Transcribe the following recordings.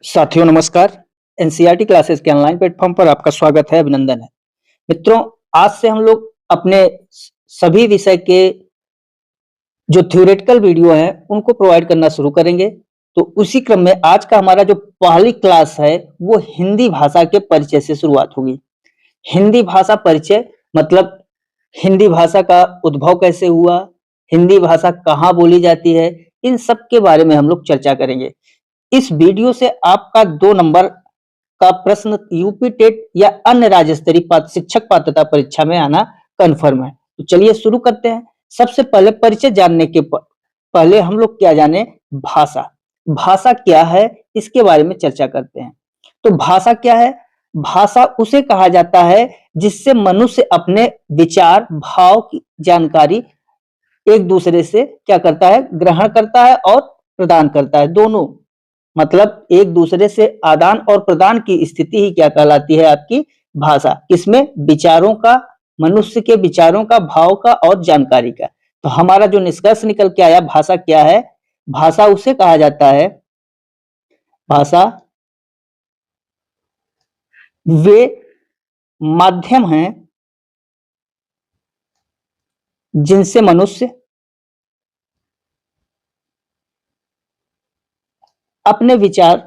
साथियों नमस्कार। NCERT classes के ऑनलाइन प्लेटफॉर्म पर आपका स्वागत है, अभिनंदन है। मित्रों, आज से हम लोग अपने सभी विषय के जो थ्योरेटिकल वीडियो हैं उनको प्रोवाइड करना शुरू करेंगे। तो उसी क्रम में आज का हमारा जो पहली क्लास है वो हिंदी भाषा के परिचय से शुरुआत होगी। हिंदी भाषा परिचय मतलब हिंदी भाषा का उद्भव कैसे हुआ, हिंदी भाषा कहाँ बोली जाती है, इन सब के बारे में हम लोग चर्चा करेंगे। इस वीडियो से आपका 2 नंबर का प्रश्न यूपी टेट या अन्य राज्य स्तरीय शिक्षक पात्रता परीक्षा में आना कंफर्म है। तो चलिए शुरू करते हैं। सबसे पहले परिचय जानने के पहले हम लोग क्या जाने, भाषा। भाषा क्या है इसके बारे में चर्चा करते हैं। तो भाषा क्या है? भाषा उसे कहा जाता है जिससे मनुष्य अपने विचार, भाव की जानकारी एक दूसरे से क्या करता है, ग्रहण करता है और प्रदान करता है। दोनों मतलब एक दूसरे से आदान और प्रदान की स्थिति ही क्या कहलाती है, आपकी भाषा। किसमें? विचारों का, मनुष्य के विचारों का, भाव का और जानकारी का। तो हमारा जो निष्कर्ष निकल के आया, भाषा क्या है? भाषा उसे कहा जाता है, भाषा वे माध्यम हैं जिनसे मनुष्य अपने विचार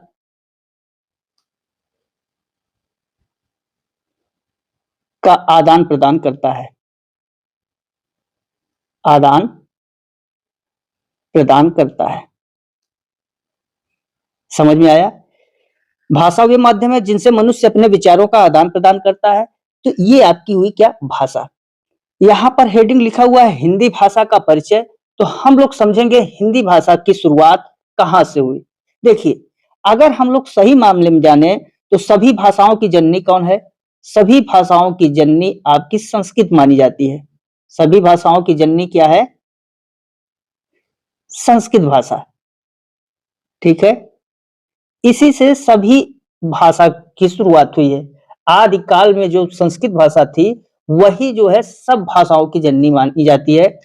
का आदान प्रदान करता है, आदान प्रदान करता है। समझ में आया? भाषा वे माध्यम है जिनसे मनुष्य अपने विचारों का आदान प्रदान करता है। तो ये आपकी हुई क्या, भाषा। यहाँ पर हेडिंग लिखा हुआ है हिंदी भाषा का परिचय। तो हम लोग समझेंगे हिंदी भाषा की शुरुआत कहाँ से हुई। देखिए, अगर हम लोग सही मामले में जाने तो सभी भाषाओं की जननी कौन है? सभी भाषाओं की जननी आपकी संस्कृत मानी जाती है। सभी भाषाओं की जननी क्या है? संस्कृत भाषा। ठीक है, इसी से सभी भाषा की शुरुआत हुई है। आदिकाल में जो संस्कृत भाषा थी वही जो है सब भाषाओं की जननी मानी जाती है।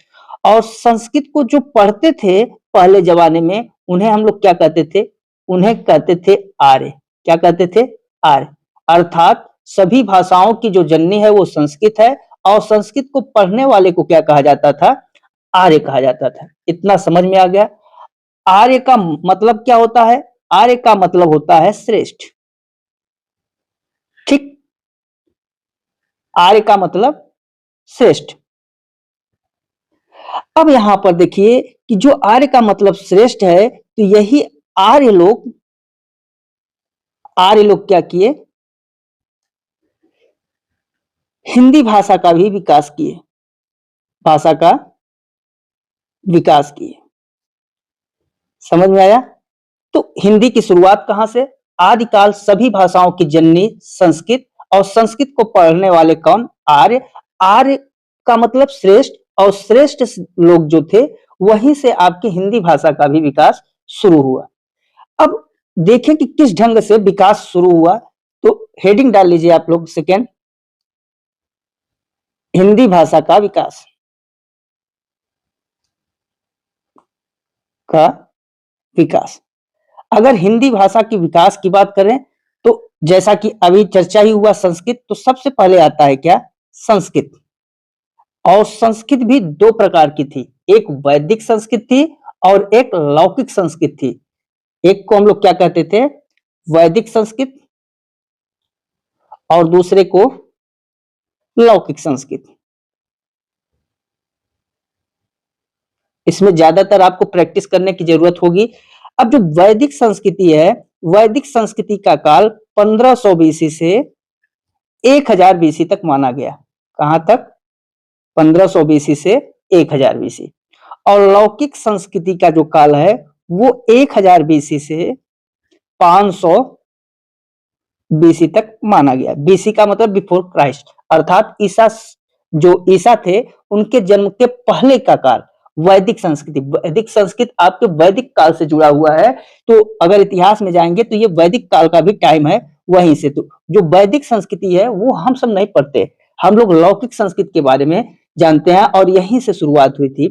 और संस्कृत को जो पढ़ते थे पहले जमाने में उन्हें हम लोग क्या कहते थे? उन्हें कहते थे आर्य। क्या कहते थे? आर्य। अर्थात सभी भाषाओं की जो जननी है वो संस्कृत है और संस्कृत को पढ़ने वाले को क्या कहा जाता था? आर्य कहा जाता था। इतना समझ में आ गया? आर्य का मतलब क्या होता है? आर्य का मतलब होता है श्रेष्ठ। ठीक, आर्य का मतलब श्रेष्ठ। अब यहां पर देखिए कि जो आर्य का मतलब श्रेष्ठ है, तो यही आर्य लोग क्या किए? हिंदी भाषा का भी विकास किए, भाषा का विकास किए। समझ में आया? तो हिंदी की शुरुआत कहां से? आदिकाल सभी भाषाओं की जननी संस्कृत, और संस्कृत को पढ़ने वाले कौन? आर्य। आर्य का मतलब श्रेष्ठ, और श्रेष्ठ लोग जो थे वहीं से आपकी हिंदी भाषा का भी विकास शुरू हुआ। अब देखें कि किस ढंग से विकास शुरू हुआ। तो हेडिंग डाल लीजिए आप लोग, सेकेंड, हिंदी भाषा का विकास का विकास। अगर हिंदी भाषा की विकास की बात करें तो जैसा कि अभी चर्चा ही हुआ संस्कृत, तो सबसे पहले आता है क्या? संस्कृत। और संस्कृत भी 2 प्रकार की थी, एक वैदिक संस्कृत थी और एक लौकिक संस्कृत थी। एक को हम लोग क्या कहते थे? वैदिक संस्कृत, और दूसरे को लौकिक संस्कृत। इसमें ज्यादातर आपको प्रैक्टिस करने की जरूरत होगी। अब जो वैदिक संस्कृति है, वैदिक संस्कृति का काल 1500 बीसी से 1000 बीसी तक माना गया। कहां तक? 1500 बीसी से 1000 बीसी। और लौकिक संस्कृति का जो काल है वो 1000 बीसी से 500 बीसी तक माना गया। बीसी का मतलब बिफोर क्राइस्ट, अर्थात ईसा थे उनके जन्म के पहले का काल वैदिक संस्कृति। वैदिक संस्कृत आपके वैदिक काल से जुड़ा हुआ है। तो अगर इतिहास में जाएंगे तो ये वैदिक काल का भी टाइम है वहीं से। तो जो वैदिक संस्कृति है वो हम सब नहीं पढ़ते, हम लोग लौकिक संस्कृत के बारे में जानते हैं, और यहीं से शुरुआत हुई थी।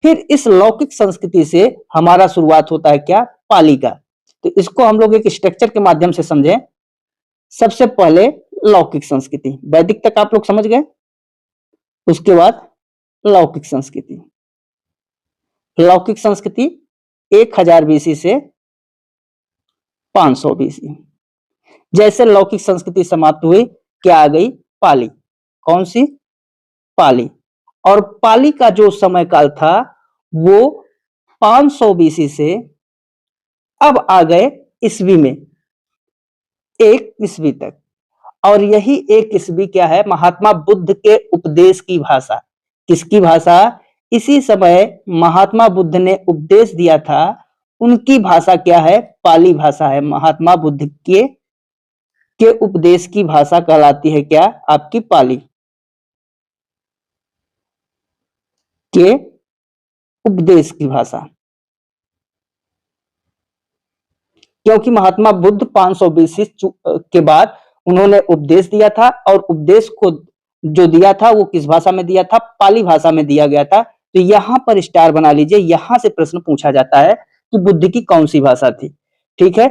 फिर इस लौकिक संस्कृति से हमारा शुरुआत होता है क्या? पाली का। तो इसको हम लोग एक स्ट्रक्चर के माध्यम से समझें। सबसे पहले लौकिक संस्कृति, वैदिक तक आप लोग समझ गए। उसके बाद लौकिक संस्कृति। लौकिक संस्कृति 1000 बीसी से 500 बीसी। जैसे लौकिक संस्कृति समाप्त हुई, क्या आ गई? पाली। कौन सी? पाली। और पाली का जो समय काल था वो 500 बीसी से अब आ गए ईस्वी में, 1 ईस्वी तक। और यही 1 ईस्वी क्या है? महात्मा बुद्ध के उपदेश की भाषा। किसकी भाषा? इसी समय महात्मा बुद्ध ने उपदेश दिया था, उनकी भाषा क्या है? पाली भाषा है। महात्मा बुद्ध के उपदेश की भाषा कहलाती है क्या? आपकी पाली। के उपदेश की भाषा। क्योंकि महात्मा बुद्ध 500 बीसी के बाद उन्होंने उपदेश दिया था, और उपदेश को जो दिया था वो किस भाषा में दिया था? पाली भाषा में दिया गया था। तो यहां पर स्टार बना लीजिए, यहां से प्रश्न पूछा जाता है कि बुद्ध की कौन सी भाषा थी। ठीक है,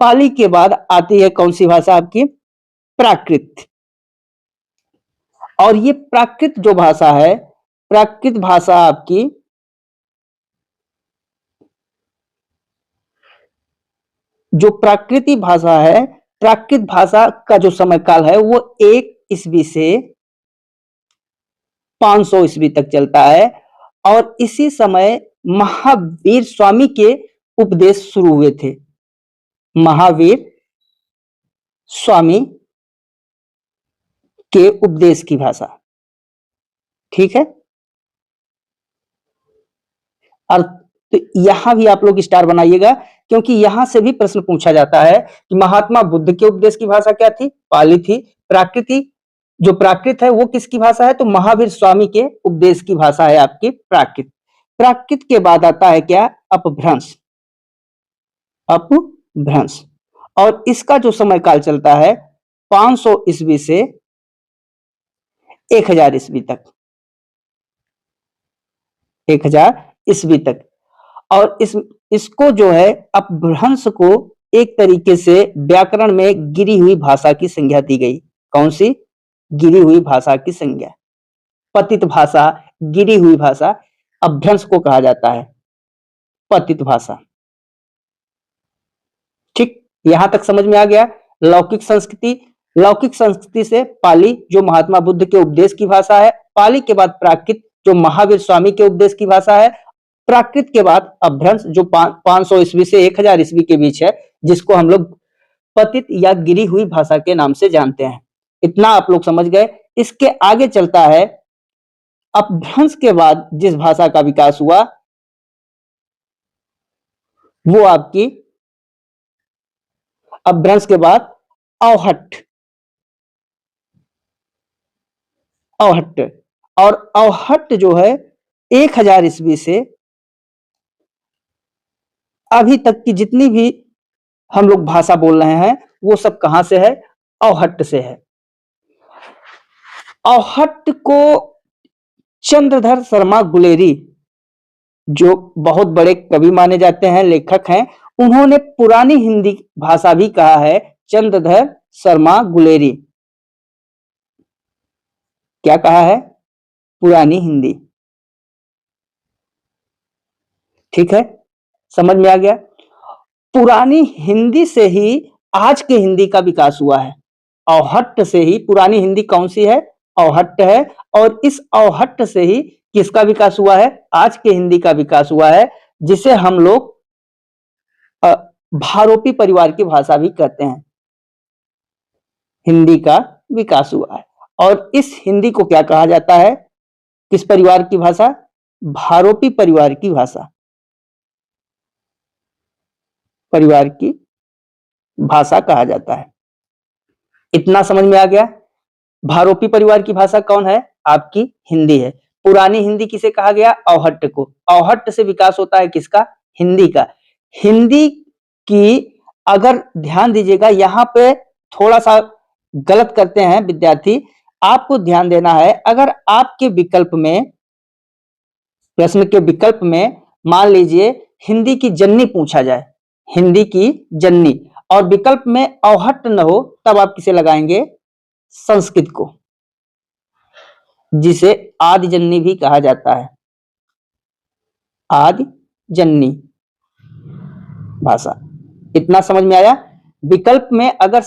पाली के बाद आती है कौन सी भाषा? आपकी प्राकृत। और ये प्राकृत जो भाषा है, प्राकृत भाषा आपकी जो प्राकृतिक भाषा है, प्राकृत भाषा का जो समय काल है वो 1 ईस्वी से 500 ईस्वी तक चलता है। और इसी समय महावीर स्वामी के उपदेश शुरू हुए थे। महावीर स्वामी के उपदेश की भाषा। ठीक है, और तो यहां भी आप लोग स्टार बनाइएगा, क्योंकि यहां से भी प्रश्न पूछा जाता है कि महात्मा बुद्ध के उपदेश की भाषा क्या थी? पाली थी। प्राकृति जो प्राकृत है वो किसकी भाषा है? तो महावीर स्वामी के उपदेश की भाषा है आपकी प्राकृत। प्राकृत के बाद आता है क्या? अपभ्रंश। अपभ्रंश। और इसका जो समय काल चलता है 500 ईस्वी से 1000 ईस्वी तक। 1000 ईस्वी तक। और इसको जो है अपभ्रंश को एक तरीके से व्याकरण में गिरी हुई भाषा की संज्ञा दी गई। कौन सी? गिरी हुई भाषा की संज्ञा। पतित भाषा, गिरी हुई भाषा, अपभ्रंश को कहा जाता है पतित भाषा। ठीक, यहां तक समझ में आ गया। लौकिक संस्कृति, लौकिक संस्कृति से पाली जो महात्मा बुद्ध के उपदेश की भाषा है, पाली के बाद प्राकृत जो महावीर स्वामी के उपदेश की भाषा है, प्राकृत के बाद अपभ्रंश जो 500 ईस्वी से 1000 ईस्वी के बीच है, जिसको हम लोग पतित या गिरी हुई भाषा के नाम से जानते हैं। इतना आप लोग समझ गए। इसके आगे चलता है अपभ्रंश के बाद जिस भाषा का विकास हुआ वो आपकी अपभ्रंश के बाद अवहट्ट। अवहट्ट। और अवहट्ट जो है 1000 ईस्वी से अभी तक की जितनी भी हम लोग भाषा बोल रहे हैं वो सब कहां से है? अवहट्ट से है। अवहट्ट को चंद्रधर शर्मा गुलेरी जो बहुत बड़े कवि माने जाते हैं, लेखक हैं, उन्होंने पुरानी हिंदी भाषा भी कहा है। चंद्रधर शर्मा गुलेरी क्या कहा है? पुरानी हिंदी। ठीक है, समझ में आ गया। पुरानी हिंदी से ही आज के हिंदी का विकास हुआ है। अवहट्ट से ही पुरानी हिंदी कौन सी है? अवहट्ट है। और इस अवहट्ट से ही किसका विकास हुआ है? आज के हिंदी का विकास हुआ है, जिसे हम लोग भारोपी परिवार की भाषा भी कहते हैं। हिंदी का विकास हुआ है। और इस हिंदी को क्या कहा जाता है? किस परिवार की भाषा? भारोपी परिवार की भाषा। परिवार की भाषा कहा जाता है। इतना समझ में आ गया। भारोपी परिवार की भाषा कौन है? आपकी हिंदी है। पुरानी हिंदी किसे कहा गया? अवहट्ट को। अवहट्ट से विकास होता है किसका? हिंदी का। हिंदी की अगर ध्यान दीजिएगा, यहां पे थोड़ा सा गलत करते हैं विद्यार्थी, आपको ध्यान देना है। अगर आपके विकल्प में, प्रश्न के विकल्प में मान लीजिए हिंदी की जननी पूछा जाए, हिंदी की जननी। और विकल्प में औहट्ट न हो तब आप किसे लगाएंगे? संस्कृत को, जिसे आदि जननी भी कहा जाता है, आदि जननी भाषा। इतना समझ में आया? विकल्प में अगर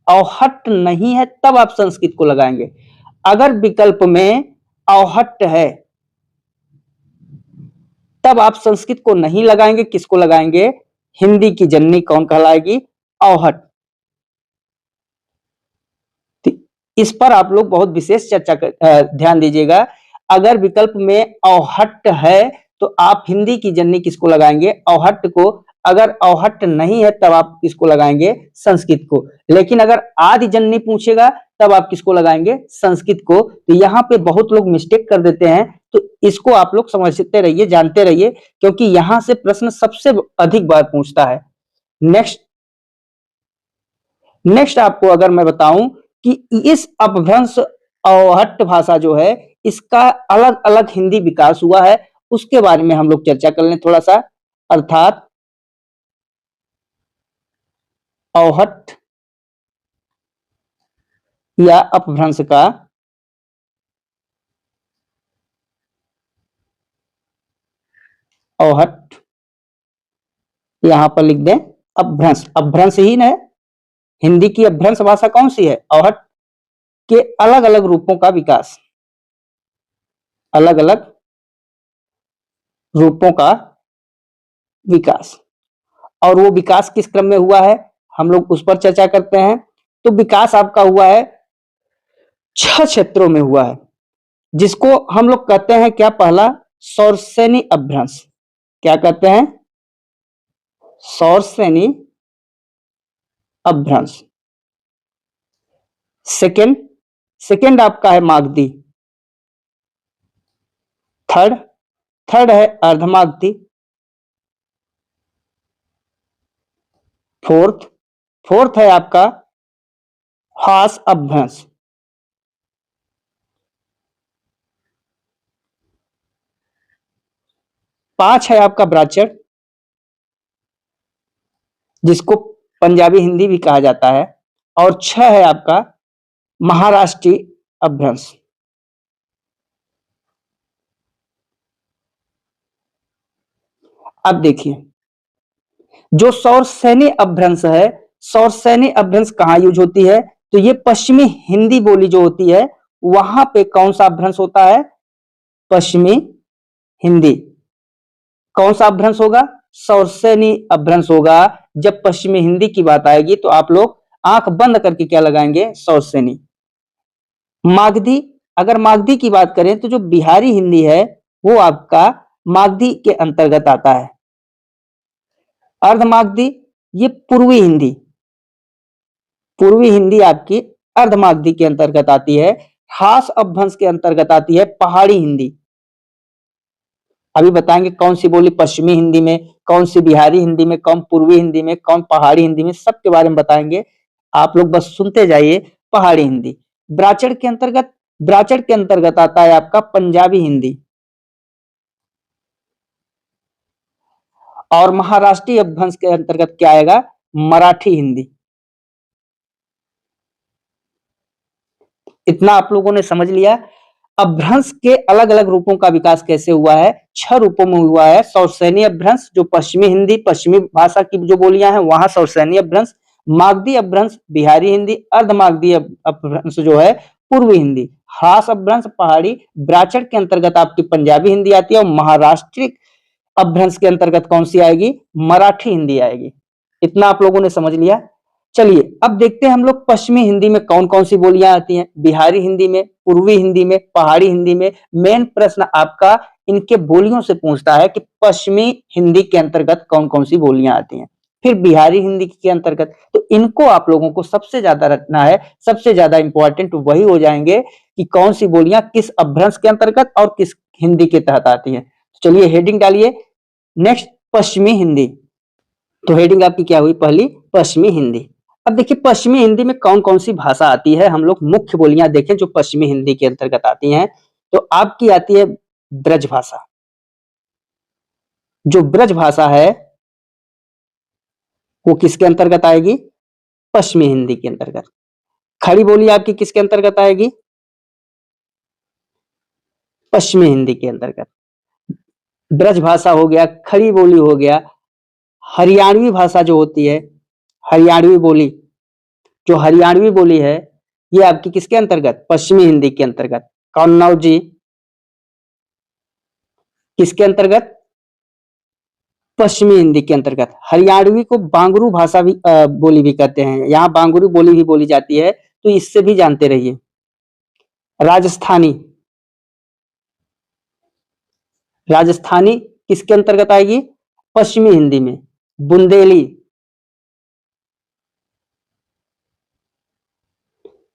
औहट्ट नहीं है तब आप संस्कृत को लगाएंगे। अगर विकल्प में औहट्ट है तब आप संस्कृत को नहीं लगाएंगे, किसको लगाएंगे? हिंदी की जननी कौन कहलाएगी? औहट्ट। इस पर आप लोग बहुत विशेष ध्यान दीजिएगा। अगर विकल्प में औहट्ट है तो आप हिंदी की जननी किसको लगाएंगे? औहट्ट को। अगर औहट्ट नहीं है तब आप किसको लगाएंगे? संस्कृत को। लेकिन अगर आदि जननी पूछेगा तब आप किसको लगाएंगे? संस्कृत को। तो यहाँ पे बहुत लोग मिस्टेक कर देते हैं, तो इसको आप लोग समझते रहिए, जानते रहिए, क्योंकि यहाँ से प्रश्न सबसे अधिक बार पूछता है। नेक्स्ट आपको अगर मैं बताऊं कि इस अपभ्रंश औहट्ट भाषा जो है, इसका अलग अलग हिंदी विकास हुआ है, उसके बारे में हम लोग चर्चा कर लें थोड़ा सा। अर्थात औहट्ट या अपभ्रंश का औहट्ट, यहां पर लिख दें अपभ्रंश। अपभ्रंश ही है, हिंदी की अपभ्रंश भाषा कौन सी है? औहट्ट के अलग अलग रूपों का विकास, अलग अलग रूपों का विकास। और वो विकास किस क्रम में हुआ है, हम लोग उस पर चर्चा करते हैं। तो विकास आपका हुआ है 6 क्षेत्रों में हुआ है, जिसको हम लोग कहते हैं क्या? पहला, सौरसेनी अपभ्रंश। क्या कहते हैं? सौरसेनी अपभ्रंश। सेकंड आपका है मागधी। थर्ड है अर्धमागधी। फोर्थ है आपका हास अपभ्रंश। 5 है आपका ब्राचर, जिसको पंजाबी हिंदी भी कहा जाता है। और 6 है आपका महाराष्ट्रीय अपभ्रंश। अब देखिए, जो सौरसेनी अपभ्रंश है, सौरसेनी अपभ्रंश कहां यूज होती है? तो ये पश्चिमी हिंदी बोली जो होती है, वहां पे कौन सा अपभ्रंश होता है? पश्चिमी हिंदी। कौन सा अपभ्रंश होगा? सौरसेनी अपभ्रंश होगा। जब पश्चिमी हिंदी की बात आएगी तो आप लोग आंख बंद करके क्या लगाएंगे? सौरसेनी। मागधी, अगर मागधी की बात करें तो जो बिहारी हिंदी है वो आपका मागधी के अंतर्गत आता है। अर्धमागधी, ये पूर्वी हिंदी आपकी अर्धमागधी के अंतर्गत आती है। हास अपभ्रंश के अंतर्गत आती है पहाड़ी हिंदी। अभी बताएंगे कौन सी बोली पश्चिमी हिंदी में, कौन सी बिहारी हिंदी में, कौन पूर्वी हिंदी में, कौन पहाड़ी हिंदी में, सबके बारे में बताएंगे। आप लोग बस सुनते जाइए। पहाड़ी हिंदी। ब्राचर के अंतर्गत आता है आपका पंजाबी हिंदी। और महाराष्ट्रीय अपभ्रंश के अंतर्गत क्या आएगा? मराठी हिंदी। इतना आप लोगों ने समझ लिया। अपभ्रंश के अलग अलग रूपों का विकास कैसे हुआ है? 6 रूपों में हुआ है। सौरसेनी अपभ्रंश, जो पश्चिमी हिंदी, पश्चिमी भाषा की जो बोलियां हैं वहां सौरसेनी अपभ्रंश। मागधी अपभ्रंश बिहारी हिंदी। अर्धमागधी अपभ्रंश जो है पूर्वी हिंदी। हास अपभ्रंश पहाड़ी। ब्राचर के अंतर्गत आपकी पंजाबी हिंदी आती है। और महाराष्ट्रीय अपभ्रंश के अंतर्गत कौन सी आएगी? मराठी हिंदी आएगी। इतना आप लोगों ने समझ लिया। चलिए अब देखते हैं हम लोग पश्चिमी हिंदी में कौन कौन सी बोलियां आती हैं। बिहारी हिंदी में, पूर्वी हिंदी में, पहाड़ी हिंदी में। मेन प्रश्न आपका इनके बोलियों से पूछता है कि पश्चिमी हिंदी के अंतर्गत कौन कौन सी बोलियां आती हैं, फिर बिहारी हिंदी के अंतर्गत। तो इनको आप लोगों को सबसे ज्यादा रखना है, सबसे ज्यादा इंपॉर्टेंट वही हो जाएंगे कि कौन सी बोलियां किस अपभ्रंश के अंतर्गत और किस हिंदी के तहत आती है। चलिए हेडिंग डालिए, नेक्स्ट पश्चिमी हिंदी। तो हेडिंग आपकी क्या हुई? पहली पश्चिमी हिंदी। अब देखिए पश्चिमी हिंदी में कौन कौन सी भाषा आती है, हम लोग मुख्य बोलियां देखें जो पश्चिमी हिंदी के अंतर्गत आती हैं। तो आपकी आती है ब्रज भाषा। जो ब्रज भाषा है वो किसके अंतर्गत आएगी? पश्चिमी हिंदी के अंतर्गत। खड़ी बोली आपकी किसके अंतर्गत आएगी? पश्चिमी हिंदी के अंतर्गत। ब्रज भाषा हो गया, खड़ी बोली हो गया, हरियाणवी भाषा जो होती है, हरियाणवी बोली, जो हरियाणवी बोली है, ये आपकी किसके अंतर्गत? पश्चिमी हिंदी के अंतर्गत। कन्नौज जी किसके अंतर्गत? पश्चिमी हिंदी के अंतर्गत। हरियाणवी को बांगरू भाषा भी बोली भी कहते हैं, यहाँ बांगरू बोली भी बोली जाती है, तो इससे भी जानते रहिए। राजस्थानी, राजस्थानी किसके अंतर्गत आएगी? पश्चिमी हिंदी में। बुंदेली,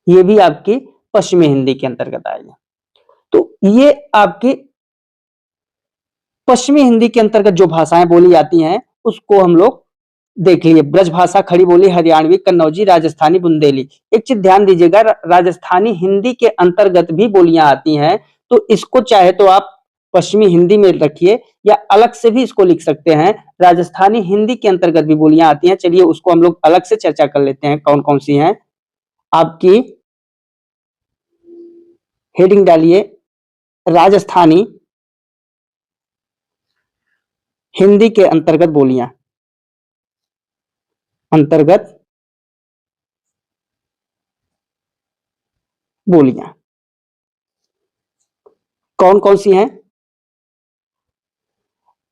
ये भी आपकी पश्चिमी हिंदी के अंतर्गत आएगी। तो ये आपकी पश्चिमी हिंदी के अंतर्गत जो भाषाएं बोली जाती हैं उसको हम लोग देख लिए। ब्रज भाषा, खड़ी बोली, हरियाणवी, कन्नौजी, राजस्थानी, बुंदेली। एक चीज ध्यान दीजिएगा, राजस्थानी हिंदी के अंतर्गत भी बोलियां आती हैं, तो इसको चाहे तो आप पश्चिमी हिंदी में रखिए या अलग से भी इसको लिख सकते हैं। राजस्थानी हिंदी के अंतर्गत भी बोलियां आती हैं, चलिए उसको हम लोग अलग से चर्चा कर लेते हैं कौन कौन सी हैं। आपकी हेडिंग डालिए, राजस्थानी हिंदी के अंतर्गत बोलियां। अंतर्गत बोलियां कौन कौन सी हैं?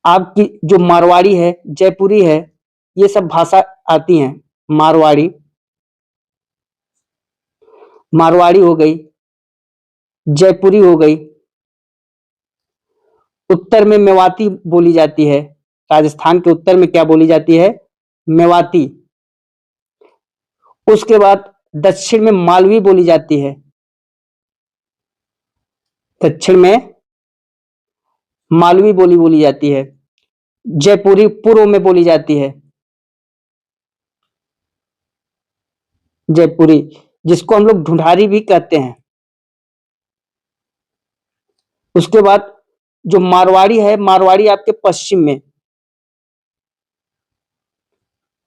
आपकी जो मारवाड़ी है, जयपुरी है, ये सब भाषा आती हैं। मारवाड़ी, मारवाड़ी हो गई, जयपुरी हो गई। उत्तर में मेवाती बोली जाती है। राजस्थान के उत्तर में क्या बोली जाती है? मेवाती। उसके बाद दक्षिण में मालवी बोली जाती है। दक्षिण में मालवी बोली बोली जाती है। जयपुरी पूर्व में बोली जाती है। जयपुरी, जिसको हम लोग ढूंढारी भी कहते हैं। उसके बाद जो मारवाड़ी है, मारवाड़ी आपके पश्चिम में,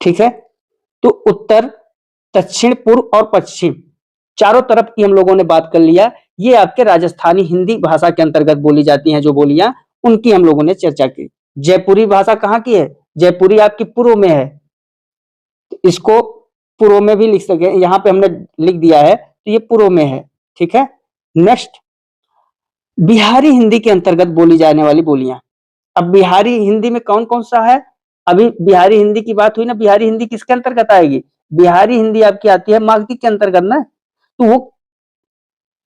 ठीक है। तो उत्तर, दक्षिण, पूर्व और पश्चिम, चारों तरफ की हम लोगों ने बात कर लिया। ये आपके राजस्थानी हिंदी भाषा के अंतर्गत बोली जाती हैं जो बोलियां, उनकी हम लोगों ने चर्चा की। जयपुरी भाषा कहाँ की है? जयपुरी आपकी पूर्व में है, इसको पूर्व में भी लिख सके, यहाँ पे हमने लिख दिया है, तो ये पूर्व में है, ठीक है। नेक्स्ट, बिहारी हिंदी के अंतर्गत बोली जाने वाली बोलियां। अब बिहारी हिंदी में कौन कौन सा है? अभी बिहारी हिंदी की बात हुई ना, बिहारी हिंदी किसके अंतर्गत आएगी? बिहारी हिंदी आपकी आती है मागधी के अंतर्गत ना, तो वो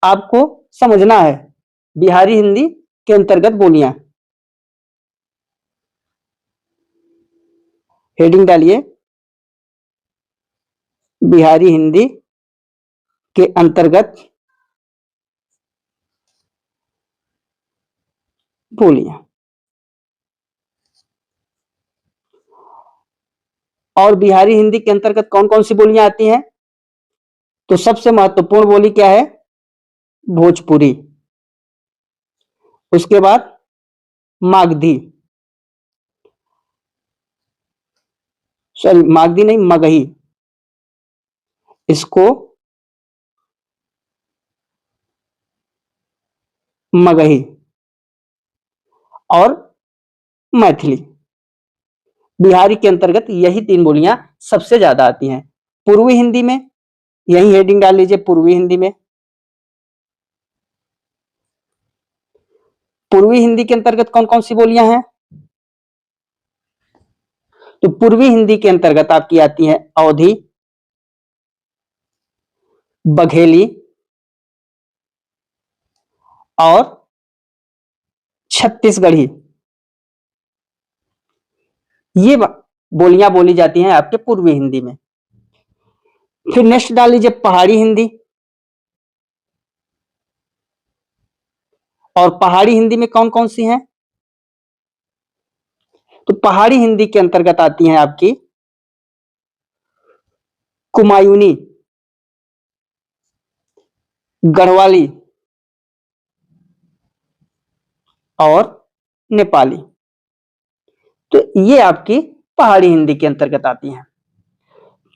आपको समझना है। बिहारी हिंदी के अंतर्गत बोलियां, हेडिंग डालिए, बिहारी हिंदी के अंतर्गत बोलियां। और बिहारी हिंदी के अंतर्गत कौन कौन सी बोलियां आती हैं? तो सबसे महत्वपूर्ण बोली क्या है? भोजपुरी। उसके बाद मागधी, सॉरी मागधी नहीं, मगही, इसको मगही, और मैथिली। बिहारी के अंतर्गत यही तीन बोलियां सबसे ज्यादा आती हैं। पूर्वी हिंदी में, यही हेडिंग डाल लीजिए, पूर्वी हिंदी में। पूर्वी हिंदी के अंतर्गत कौन कौन सी बोलियां हैं? तो पूर्वी हिंदी के अंतर्गत आपकी आती है अवधी, बघेली और छत्तीसगढ़ी। ये बोलियां बोली जाती हैं आपके पूर्वी हिंदी में। फिर नेक्स्ट डाल लीजिए पहाड़ी हिंदी। और पहाड़ी हिंदी में कौन कौन सी हैं? तो पहाड़ी हिंदी के अंतर्गत आती हैं आपकी कुमायूनी, गढ़वाली और नेपाली। तो ये आपकी पहाड़ी हिंदी के अंतर्गत आती हैं।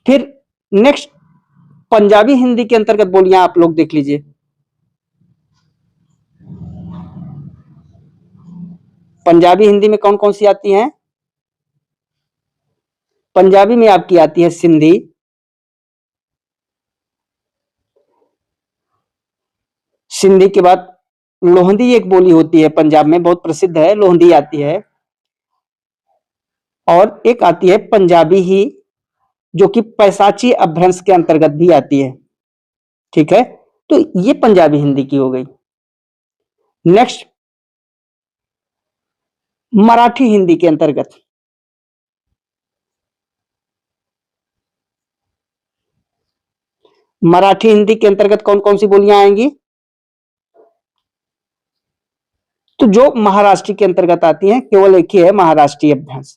फिर नेक्स्ट पंजाबी हिंदी के अंतर्गत बोलियां आप लोग देख लीजिए। पंजाबी हिंदी में कौन कौन सी आती हैं? पंजाबी में आपकी आती है सिंधी, सिंधी के बाद लोहंदी एक बोली होती है पंजाब में, बहुत प्रसिद्ध है, लोहंदी आती है। और एक आती है पंजाबी ही, जो कि पैसाची अपभ्रंश के अंतर्गत भी आती है। ठीक है, तो ये पंजाबी हिंदी की हो गई। नेक्स्ट मराठी हिंदी के अंतर्गत, मराठी हिंदी के अंतर्गत कौन कौन सी बोलियां आएंगी? तो जो महाराष्ट्र के अंतर्गत आती हैं, केवल एक ही है महाराष्ट्रीय अपभ्रंश।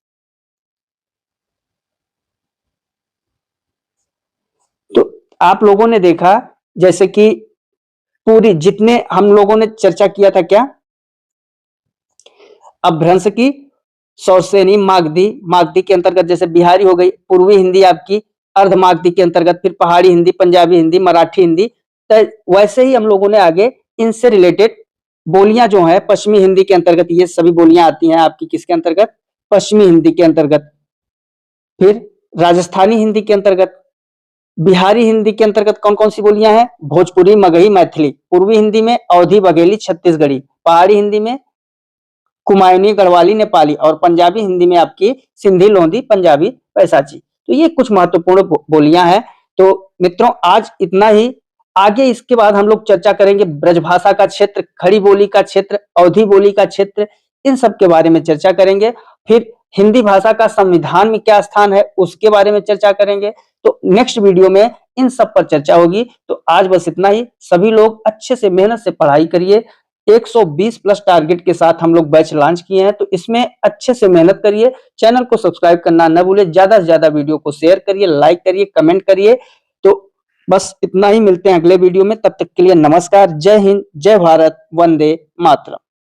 तो आप लोगों ने देखा जैसे कि पूरी जितने हम लोगों ने चर्चा किया था, क्या अपभ्रंश की, सौरसेनी, मागधी, मागधी के अंतर्गत जैसे बिहारी हो गई, पूर्वी हिंदी आपकी अर्ध मागधी के अंतर्गत, फिर पहाड़ी हिंदी, पंजाबी हिंदी, मराठी हिंदी। तो वैसे ही हम लोगों ने आगे इनसे रिलेटेड बोलियां जो है पश्चिमी हिंदी के अंतर्गत, ये सभी बोलियां आती हैं आपकी किसके अंतर्गत? पश्चिमी हिंदी के अंतर्गत। फिर राजस्थानी हिंदी के अंतर्गत, बिहारी हिंदी के अंतर्गत कौन कौन सी बोलियां हैं? भोजपुरी, मगही, मैथिली। पूर्वी हिंदी में अवधी, बघेली, छत्तीसगढ़ी। पहाड़ी हिंदी में कुमायूनी, गढ़वाली, नेपाली। और पंजाबी हिंदी में आपकी सिंधी, लोधी, पंजाबी, पैसाची। तो ये कुछ महत्वपूर्ण बोलियां हैं। तो मित्रों आज इतना ही। आगे इसके बाद हम लोग चर्चा करेंगे ब्रजभाषा का क्षेत्र, खड़ी बोली का क्षेत्र, अवधी बोली का क्षेत्र, इन सब के बारे में चर्चा करेंगे। फिर हिंदी भाषा का संविधान में क्या स्थान है उसके बारे में चर्चा करेंगे। तो नेक्स्ट वीडियो में इन सब पर चर्चा होगी। तो आज बस इतना ही। सभी लोग अच्छे से मेहनत से पढ़ाई करिए। 120 प्लस टारगेट के साथ हम लोग बैच लॉन्च किए हैं, तो इसमें अच्छे से मेहनत करिए। चैनल को सब्सक्राइब करना न भूले, ज्यादा से ज्यादा वीडियो को शेयर करिए, लाइक करिए, कमेंट करिए। तो बस इतना ही, मिलते हैं अगले वीडियो में। तब तक के लिए नमस्कार, जय हिंद, जय भारत, वंदे मातरम।